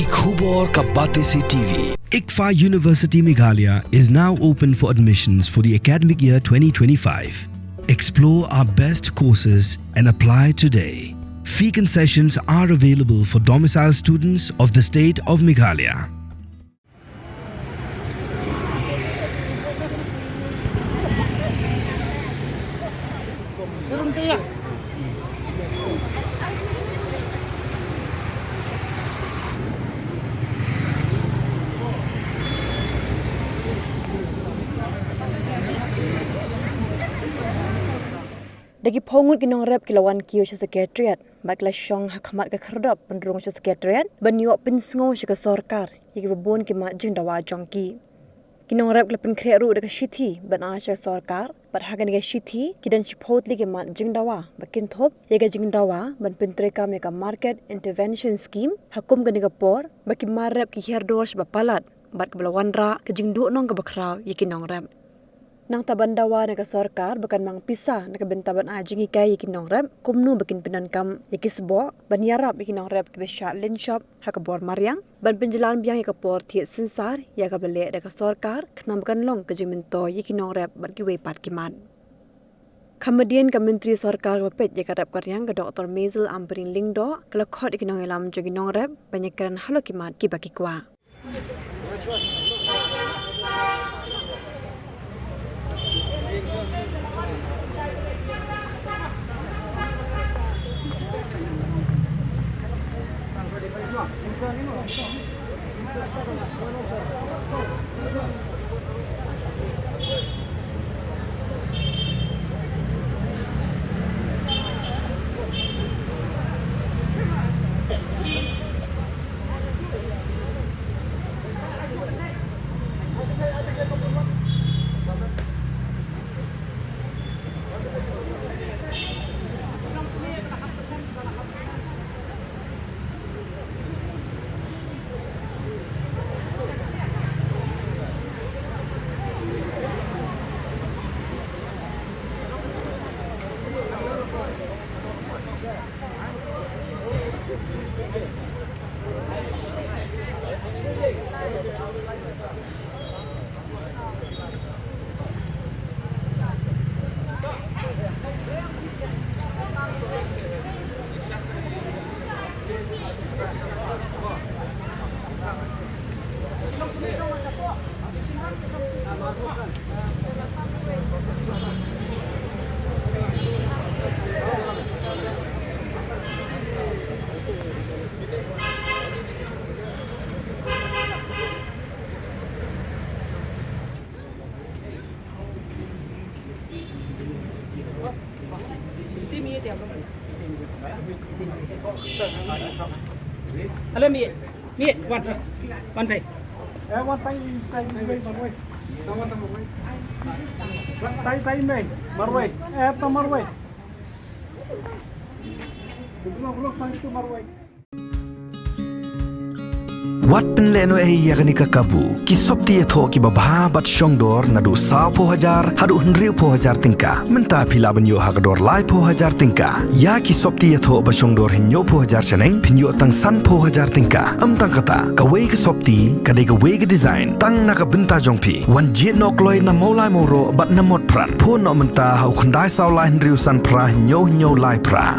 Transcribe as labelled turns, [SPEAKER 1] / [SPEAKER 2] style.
[SPEAKER 1] Ki khubor ka bate se TV.
[SPEAKER 2] ICFA University Meghalaya is now open for admissions for the academic year 2025. Explore our best courses and apply today. Fee concessions are available for domicile students of the state of Meghalaya.
[SPEAKER 3] Dagi pongut ki Nongrep ki lawan Kiew sa Secretariat, bakla Shang hakamat ka kerdap pendrung sa Secretariat, banyok pinsngo sa sorkar, yaki babon ki mat jing dawa jongki. Ki Nongrep la pen kreru daga shithi, ban asya sorkar, bat hagan daga shithi, ki dan shipotli ki mat jing dawa, bakin thop, yaga jing dawa, ban pentrekam yaka Market Intervention Scheme, hakum ka Ningapore, baki marep ki herdor sa bapalat, bat kabala Wanrah, ka jing duok nong ka bakraw, yaki Nongrep. Nang taban dawa naga sorkar bakan mang pisah naga bentaban ajing ikai yaki Nongrep kumnu bakin penankam yaki sebo ban yarap yaki Nongrep ke beshat lin shop haka bor mariang ban penjalan biang yaka por thiet sensar yaka bele daga sorkar kenam bakan long ke jimento yaki Nongrep ban ki wepat kimat. Kemudian ke Menteri Sorkar Bapet yaka rap karyang ke Dr. Mazel Amperin Lingdo kelakot yaki Nongelam jogi Nongrep banyak keran halo kimat ki baki kwa.
[SPEAKER 4] Hello, meet one pay.
[SPEAKER 5] One thing, Marway. Tay, Marway. After Marway. Look, Marway.
[SPEAKER 2] Wat penleno yakni kakabu ki sopti etho ki babha bat shongdor nadu sa po hajar hadu hnriu po hajar tingka menta phila banyo hagador lai po hajar tingka ya ki sopti etho ba shongdor hinyo po hajar seneng phinyo tang san po hajar tingka tang kata ka wei ki sopti ka de ka wei ki design tang na ka benta jongphi wan jit nok loi na molai moro bat na mot pran pho no menta hau khandai saw lai hnriu san pra hinyo lai pra